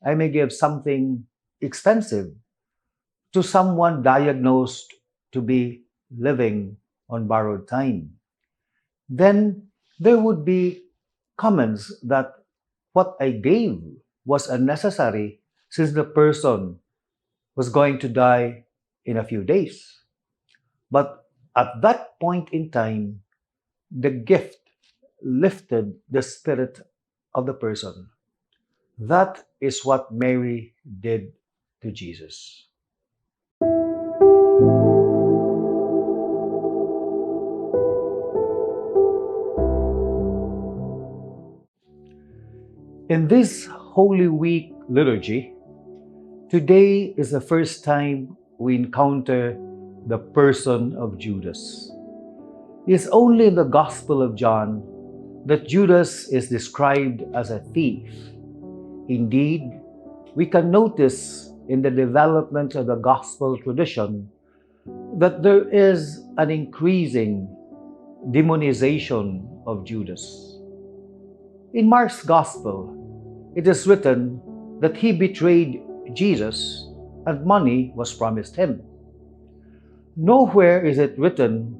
I may give something expensive to someone diagnosed to be living on borrowed time. Then there would be comments that what I gave was unnecessary since the person was going to die in a few days. But at that point in time, the gift lifted the spirit of the person. That is what Mary did to Jesus. In this Holy Week liturgy, today is the first time we encounter the person of Judas. It is only in the Gospel of John that Judas is described as a thief. Indeed, we can notice in the development of the Gospel tradition that there is an increasing demonization of Judas. In Mark's Gospel, it is written that he betrayed Jesus and money was promised him. Nowhere is it written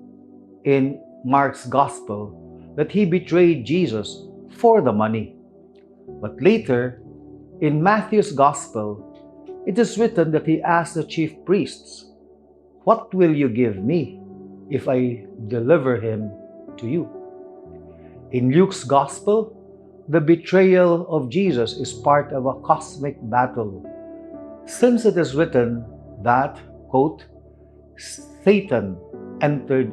in Mark's Gospel that he betrayed Jesus for the money. But later, in Matthew's Gospel, it is written that he asked the chief priests, "What will you give me if I deliver him to you?" In Luke's Gospel, the betrayal of Jesus is part of a cosmic battle, since it is written that, quote, Satan entered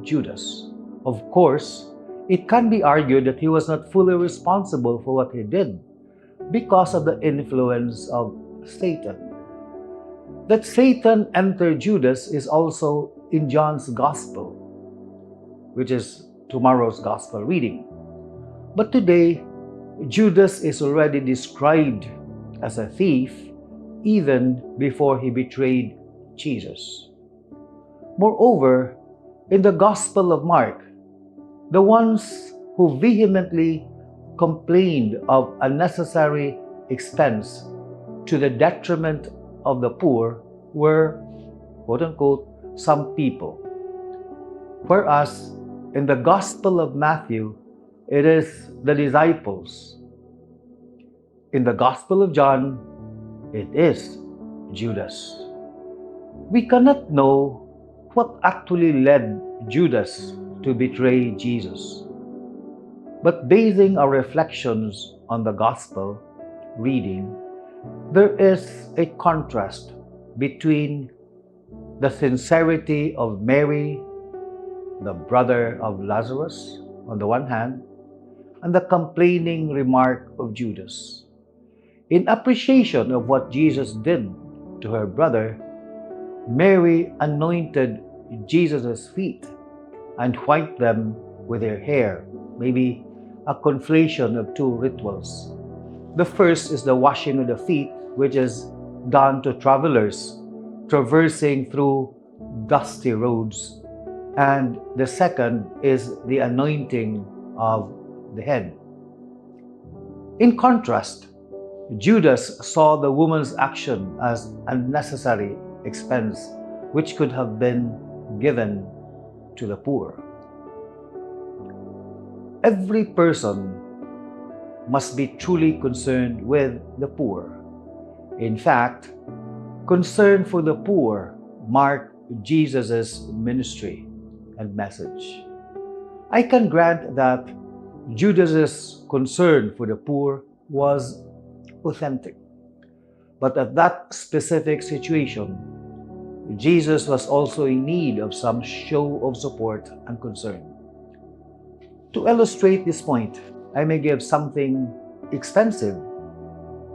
Judas. Of course, it can be argued that he was not fully responsible for what he did because of the influence of Satan. That Satan entered Judas is also in John's Gospel, which is tomorrow's Gospel reading. But today, Judas is already described as a thief even before he betrayed Jesus. Moreover, in the Gospel of Mark, the ones who vehemently complained of unnecessary expense to the detriment of the poor were, quote-unquote, some people. Whereas in the Gospel of Matthew, it is the disciples. In the Gospel of John, it is Judas. We cannot know what actually led Judas to betray Jesus. But basing our reflections on the Gospel reading, there is a contrast between the sincerity of Mary, the brother of Lazarus, on the one hand, and the complaining remark of Judas. In appreciation of what Jesus did to her brother, Mary anointed Jesus' feet and wiped them with her hair, maybe a conflation of two rituals. The first is the washing of the feet, which is done to travelers traversing through dusty roads. And the second is the anointing of the head. In contrast, Judas saw the woman's action as unnecessary expense which could have been given to the poor. Every person must be truly concerned with the poor. In fact, concern for the poor marked Jesus' ministry and message. I can grant that Judas' concern for the poor was authentic. But at that specific situation, Jesus was also in need of some show of support and concern. To illustrate this point, I may give something expensive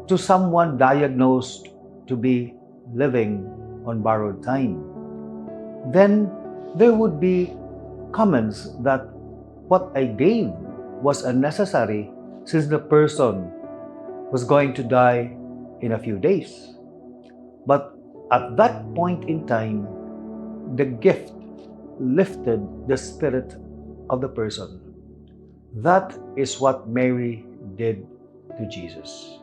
to someone diagnosed to be living on borrowed time. Then there would be comments that what I gave was unnecessary since the person was going to die in a few days. But at that point in time, the gift lifted the spirit of the person. That is what Mary did to Jesus.